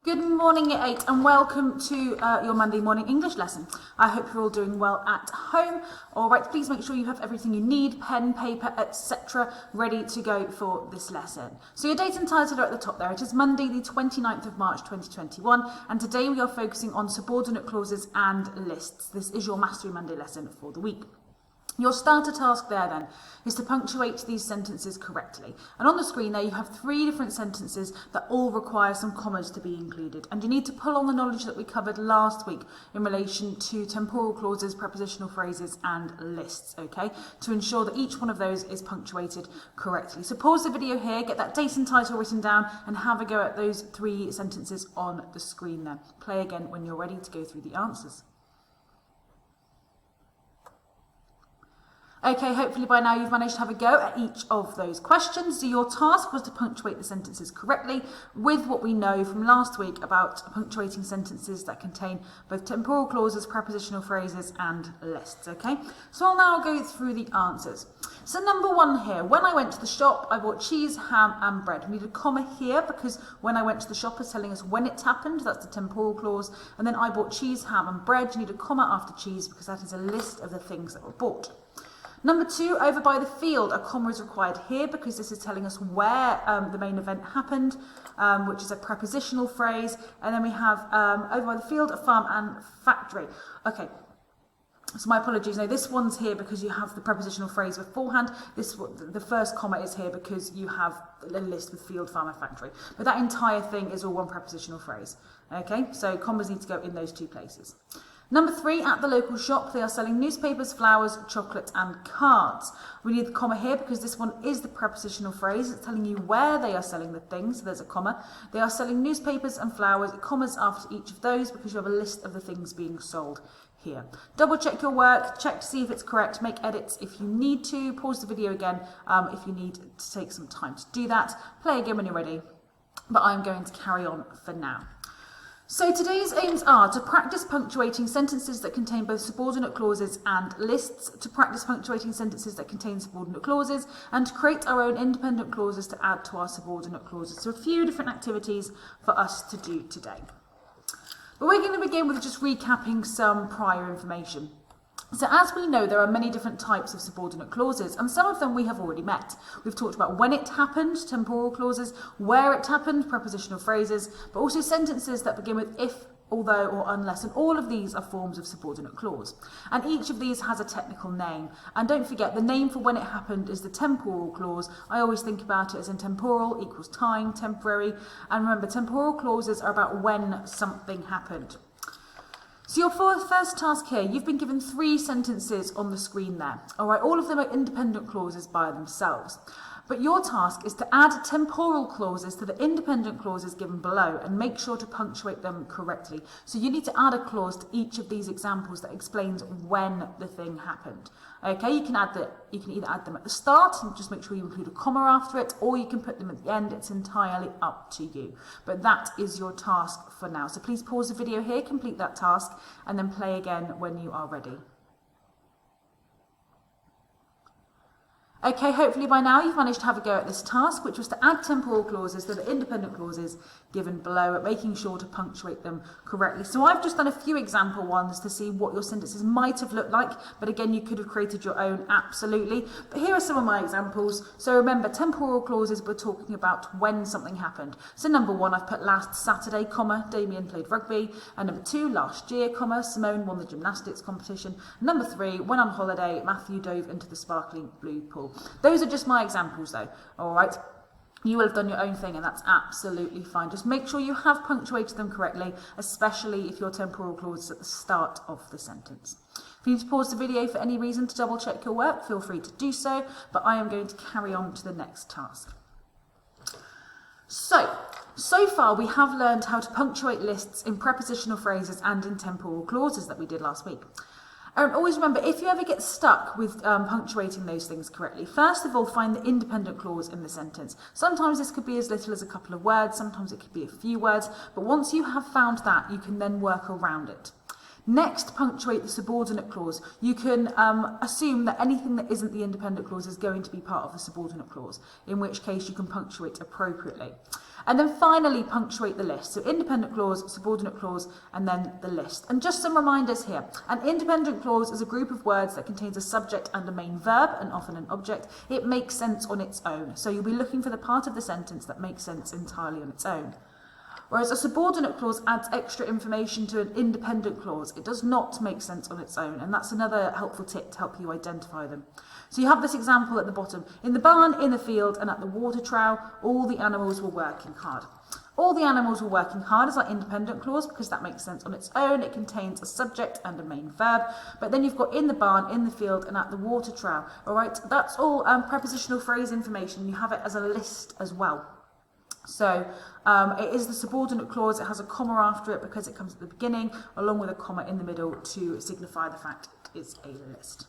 Good morning at 8 and welcome to your Monday morning English lesson. I hope you're all doing well at home. Alright, please make sure you have everything you need, pen, paper, etc. ready to go for this lesson. So your date and title are at the top there. It is Monday the 29th of March 2021 and today we are focusing on subordinate clauses and lists. This is your Mastery Monday lesson for the week. Your starter task there then is to punctuate these sentences correctly. And on the screen there you have 3 different sentences that all require some commas to be included. And you need to pull on the knowledge that we covered last week in relation to temporal clauses, prepositional phrases and lists, okay? To ensure that each one of those is punctuated correctly. So pause the video here, get that date and title written down and have a go at those 3 sentences on the screen there. Play again when you're ready to go through the answers. Okay, hopefully by now you've managed to have a go at each of those questions. So your task was to punctuate the sentences correctly with what we know from last week about punctuating sentences that contain both temporal clauses, prepositional phrases and lists, okay? So I'll now go through the answers. So number 1 here, when I went to the shop, I bought cheese, ham and bread. We need a comma here because when I went to the shop is telling us when it happened, that's the temporal clause. And then I bought cheese, ham and bread. You need a comma after cheese because that is a list of the things that were bought. Number 2, over by the field, a comma is required here because this is telling us where the main event happened, which is a prepositional phrase. And then we have over by the field, a farm and factory. Okay, so my apologies. No, this one's here because you have the prepositional phrase beforehand. The first comma is here because you have a list with field, farm and factory. But that entire thing is all one prepositional phrase. Okay, so commas need to go in those 2 places. Number 3, at the local shop, they are selling newspapers, flowers, chocolate and cards. We need the comma here because this one is the prepositional phrase. It's telling you where they are selling the things, so there's a comma. They are selling newspapers and flowers, commas after each of those because you have a list of the things being sold here. Double check your work, check to see if it's correct, make edits if you need to, pause the video again if you need to take some time to do that. Play again when you're ready, but I'm going to carry on for now. So today's aims are to practice punctuating sentences that contain both subordinate clauses and lists, to practice punctuating sentences that contain subordinate clauses, and to create our own independent clauses to add to our subordinate clauses. So a few different activities for us to do today. But we're going to begin with just recapping some prior information. So as we know, there are many different types of subordinate clauses, and some of them we have already met. We've talked about when it happened, temporal clauses, where it happened, prepositional phrases, but also sentences that begin with if, although, or unless, and all of these are forms of subordinate clause. And each of these has a technical name. And don't forget, the name for when it happened is the temporal clause. I always think about it as in temporal equals time, temporary, and remember, temporal clauses are about when something happened. So your first task here, you've been given 3 sentences on the screen there. All right, all of them are independent clauses by themselves. But your task is to add temporal clauses to the independent clauses given below and make sure to punctuate them correctly. So you need to add a clause to each of these examples that explains when the thing happened. Okay, you can either add them at the start and just make sure you include a comma after it, or you can put them at the end. It's entirely up to you. But that is your task for now. So please pause the video here, complete that task, and then play again when you are ready. Okay, hopefully by now you've managed to have a go at this task, which was to add temporal clauses to the independent clauses given below, making sure to punctuate them correctly. So I've just done a few example ones to see what your sentences might have looked like, but again, you could have created your own, absolutely. But here are some of my examples. So remember, temporal clauses, we're talking about when something happened. So number 1, I've put last Saturday, comma, Damien played rugby. And number 2, last year, comma, Simone won the gymnastics competition. Number 3, when on holiday, Matthew dove into the sparkling blue pool. Those are just my examples though, all right? You will have done your own thing and that's absolutely fine. Just make sure you have punctuated them correctly, especially if your temporal clause is at the start of the sentence. If you need to pause the video for any reason to double check your work, feel free to do so, but I am going to carry on to the next task. So far we have learned how to punctuate lists in prepositional phrases and in temporal clauses that we did last week. Always remember, if you ever get stuck with punctuating those things correctly, first of all, find the independent clause in the sentence. Sometimes this could be as little as a couple of words, sometimes it could be a few words, but once you have found that, you can then work around it. Next, punctuate the subordinate clause. You can assume that anything that isn't the independent clause is going to be part of the subordinate clause, in which case you can punctuate appropriately. And then finally punctuate the list. So independent clause, subordinate clause, and then the list. And just some reminders here. An independent clause is a group of words that contains a subject and a main verb, and often an object. It makes sense on its own. So you'll be looking for the part of the sentence that makes sense entirely on its own. Whereas a subordinate clause adds extra information to an independent clause. It does not make sense on its own, and that's another helpful tip to help you identify them. So you have this example at the bottom. In the barn, in the field, and at the water trough, all the animals were working hard. All the animals were working hard is our independent clause because that makes sense on its own. It contains a subject and a main verb. But then you've got in the barn, in the field, and at the water trough. All right, that's all prepositional phrase information. You have it as a list as well. So it is the subordinate clause. It has a comma after it because it comes at the beginning, along with a comma in the middle to signify the fact it is a list.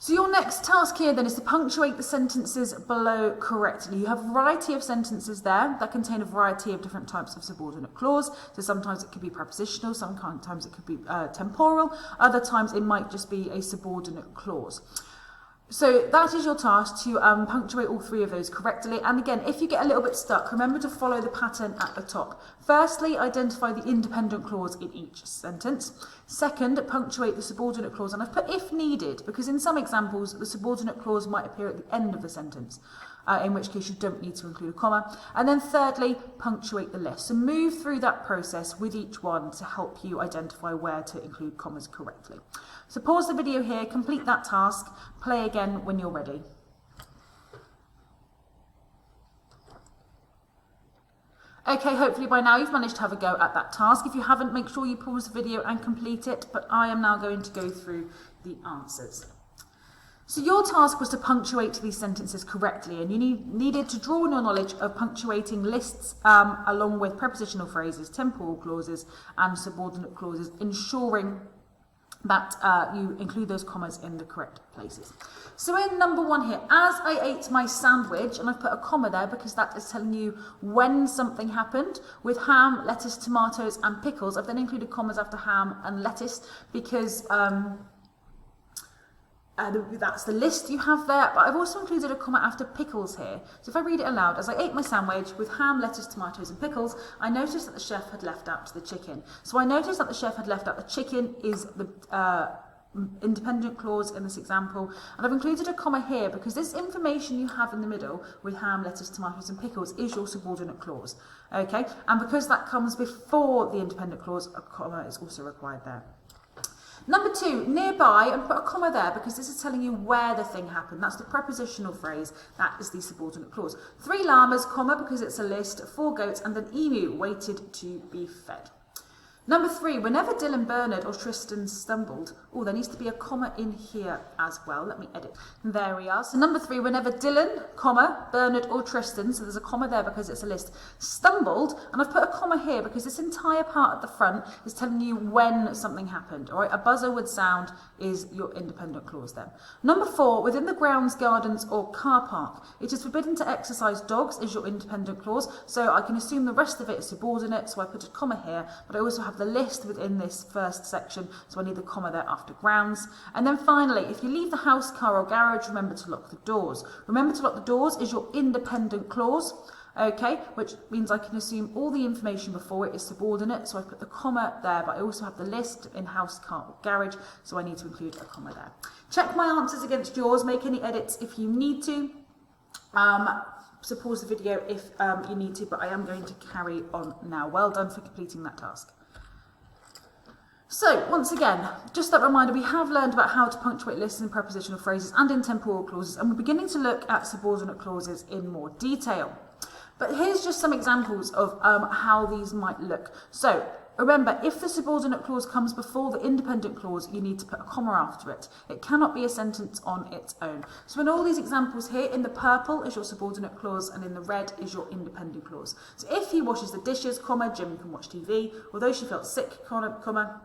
So your next task here then is to punctuate the sentences below correctly. You have a variety of sentences there that contain a variety of different types of subordinate clause. So sometimes it could be prepositional, sometimes it could be temporal, other times it might just be a subordinate clause. So that is your task, to punctuate all three of those correctly. And again, if you get a little bit stuck, remember to follow the pattern at the top. Firstly, identify the independent clause in each sentence. Second, punctuate the subordinate clause. And I've put if needed, because in some examples, the subordinate clause might appear at the end of the sentence, in which case you don't need to include a comma. And then thirdly, punctuate the list. So move through that process with each one to help you identify where to include commas correctly. So pause the video here, complete that task, play again when you're ready. Okay, hopefully by now you've managed to have a go at that task. If you haven't, make sure you pause the video and complete it, but I am now going to go through the answers. So your task was to punctuate these sentences correctly, and you needed to draw on your knowledge of punctuating lists along with prepositional phrases, temporal clauses and subordinate clauses, ensuring that you include those commas in the correct places. So in number one here, as I ate my sandwich, and I've put a comma there because that is telling you when something happened, with ham, lettuce, tomatoes and pickles. I've then included commas after ham and lettuce because that's the list you have there, but I've also included a comma after pickles here. So if I read it aloud, as I ate my sandwich with ham, lettuce, tomatoes and pickles, I noticed that the chef had left out the chicken. So I noticed that the chef had left out the chicken is the independent clause in this example, and I've included a comma here because this information you have in the middle with ham, lettuce, tomatoes and pickles is your subordinate clause. Okay, and because that comes before the independent clause, a comma is also required there. Number two, nearby, and put a comma there because this is telling you where the thing happened. That's the prepositional phrase. That is the subordinate clause. 3 llamas, comma, because it's a list, 4 goats, and an emu waited to be fed. Number 3, whenever Dylan, Bernard or Tristan stumbled, there needs to be a comma in here as well. Let me edit. There we are. So number 3, whenever Dylan, comma, Bernard or Tristan, so there's a comma there because it's a list, stumbled, and I've put a comma here because this entire part at the front is telling you when something happened. All right, a buzzer would sound is your independent clause there. Number 4, within the grounds, gardens or car park, it is forbidden to exercise dogs is your independent clause. So I can assume the rest of it is subordinate, so I put a comma here, but I also have the list within this first section, so I need the comma there after grounds. And then finally, if you leave the house, car or garage, remember to lock the doors. Remember to lock the doors is your independent clause, okay, which means I can assume all the information before it is subordinate, so I put the comma there, but I also have the list in house, car or garage, so I need to include a comma there. Check my answers against yours, make any edits if you need to. So pause the video if you need to, but I am going to carry on now. Well done for completing that task. So, once again, just that reminder, we have learned about how to punctuate lists in prepositional phrases and in temporal clauses, and we're beginning to look at subordinate clauses in more detail. But here's just some examples of how these might look. So, remember, if the subordinate clause comes before the independent clause, you need to put a comma after it. It cannot be a sentence on its own. So in all these examples here, in the purple is your subordinate clause, and in the red is your independent clause. So if he washes the dishes, comma, Jim can watch TV. Although she felt sick, comma,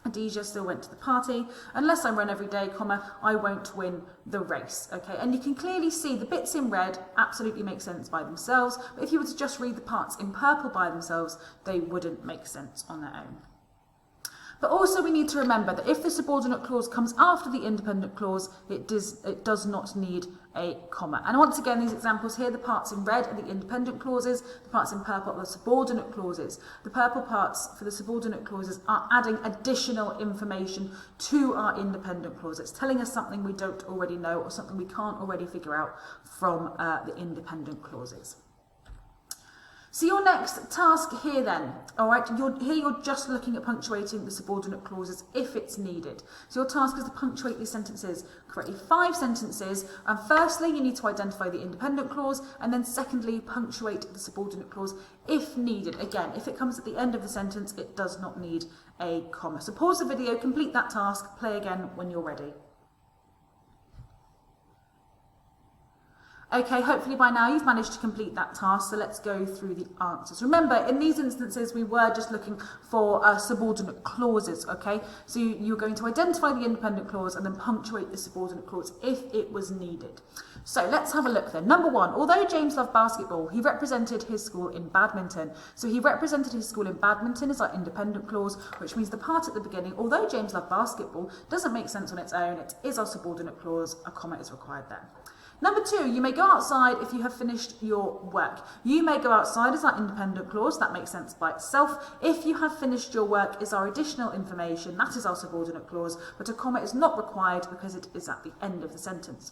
Adija still went to the party. Unless I run every day, comma, I won't win the race. Okay, and you can clearly see the bits in red absolutely make sense by themselves, but if you were to just read the parts in purple by themselves, they wouldn't make sense on their own. But also we need to remember that if the subordinate clause comes after the independent clause, it does not need a comma. And once again, these examples here, the parts in red are the independent clauses, the parts in purple are the subordinate clauses. The purple parts for the subordinate clauses are adding additional information to our independent clause. It's telling us something we don't already know or something we can't already figure out from the independent clauses. So your next task here then, all right, you're just looking at punctuating the subordinate clauses if it's needed. So your task is to punctuate these sentences correctly. 5 sentences, and firstly you need to identify the independent clause, and then secondly punctuate the subordinate clause if needed. Again, if it comes at the end of the sentence, it does not need a comma. So pause the video, complete that task, play again when you're ready. Okay, hopefully by now you've managed to complete that task, so let's go through the answers. Remember, in these instances, we were just looking for subordinate clauses, okay? So you're going to identify the independent clause and then punctuate the subordinate clause if it was needed. So let's have a look then. Number 1, although James loved basketball, he represented his school in badminton. So he represented his school in badminton is our independent clause, which means the part at the beginning, although James loved basketball, doesn't make sense on its own. It is our subordinate clause. A comma is required there. Number 2, you may go outside if you have finished your work. You may go outside is our independent clause, that makes sense by itself. If you have finished your work is our additional information, that is our subordinate clause, but a comma is not required because it is at the end of the sentence.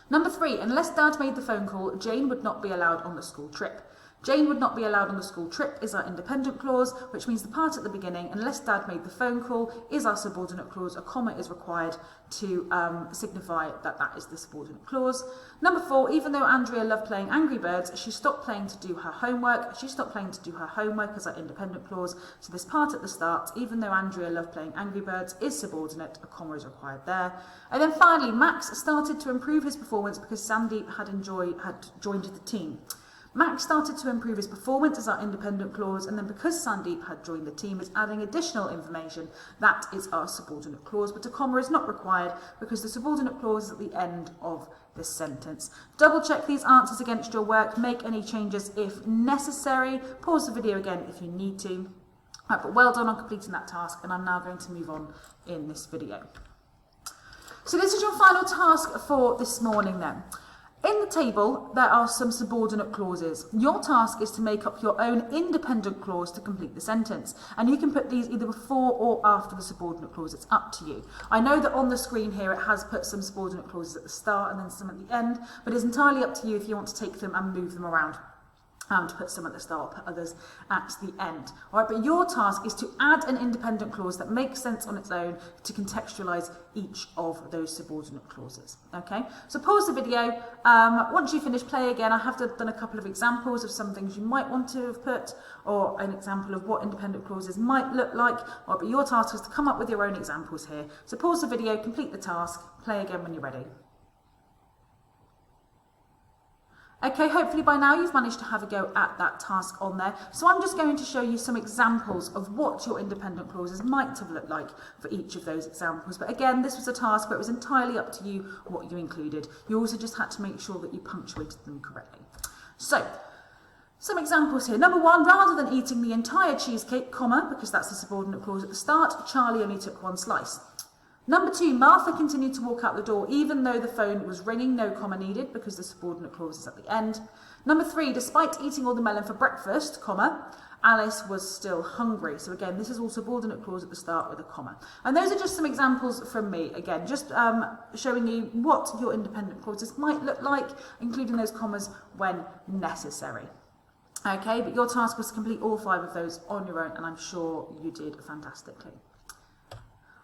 Number 3, unless Dad made the phone call, Jane would not be allowed on the school trip. Jane would not be allowed on the school trip is our independent clause, which means the part at the beginning, unless Dad made the phone call, is our subordinate clause. A comma is required to signify that that is the subordinate clause. Number 4, even though Andrea loved playing Angry Birds, she stopped playing to do her homework. She stopped playing to do her homework as our independent clause. So this part at the start, even though Andrea loved playing Angry Birds, is subordinate. A comma is required there. And then finally, Max started to improve his performance because Sandeep had joined the team. Max started to improve his performance as our independent clause, and then because Sandeep had joined the team, is adding additional information. That is our subordinate clause, but a comma is not required because the subordinate clause is at the end of the sentence. Double check these answers against your work, make any changes if necessary, pause the video again if you need to. Right, but well done on completing that task, and I'm now going to move on in this video. So this is your final task for this morning then. In the table, there are some subordinate clauses. Your task is to make up your own independent clause to complete the sentence. And you can put these either before or after the subordinate clause. It's up to you. I know that on the screen here it has put some subordinate clauses at the start and then some at the end, but it's entirely up to you if you want to take them and move them around. To put some at the start, put others at the end. All right, but your task is to add an independent clause that makes sense on its own to contextualise each of those subordinate clauses. Okay, so pause the video. Once you finish, play again. I have done a couple of examples of some things you might want to have put, or an example of what independent clauses might look like. All right, but your task is to come up with your own examples here. So pause the video, complete the task, play again when you're ready. Okay, hopefully by now you've managed to have a go at that task on there. So I'm just going to show you some examples of what your independent clauses might have looked like for each of those examples. But again, this was a task where it was entirely up to you what you included. You also just had to make sure that you punctuated them correctly. So, some examples here. Number 1, rather than eating the entire cheesecake, comma, because that's the subordinate clause at the start, Charlie only took 1 slice. Number 2, Martha continued to walk out the door even though the phone was ringing, no comma needed because the subordinate clause is at the end. Number 3, despite eating all the melon for breakfast, comma, Alice was still hungry. So again, this is all subordinate clause at the start with a comma. And those are just some examples from me. Again, just showing you what your independent clauses might look like, including those commas when necessary. Okay, but your task was to complete all 5 of those on your own, and I'm sure you did fantastically.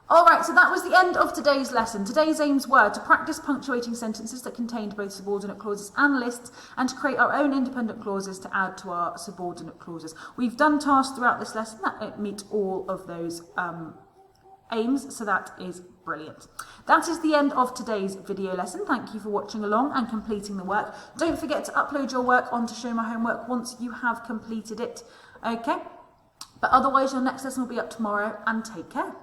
Alright, so that was the end of today's lesson. Today's aims were to practice punctuating sentences that contained both subordinate clauses and lists, and to create our own independent clauses to add to our subordinate clauses. We've done tasks throughout this lesson that meet all of those aims, so that is brilliant. That is the end of today's video lesson. Thank you for watching along and completing the work. Don't forget to upload your work onto Show My Homework once you have completed it. Okay? But otherwise, your next lesson will be up tomorrow, and take care.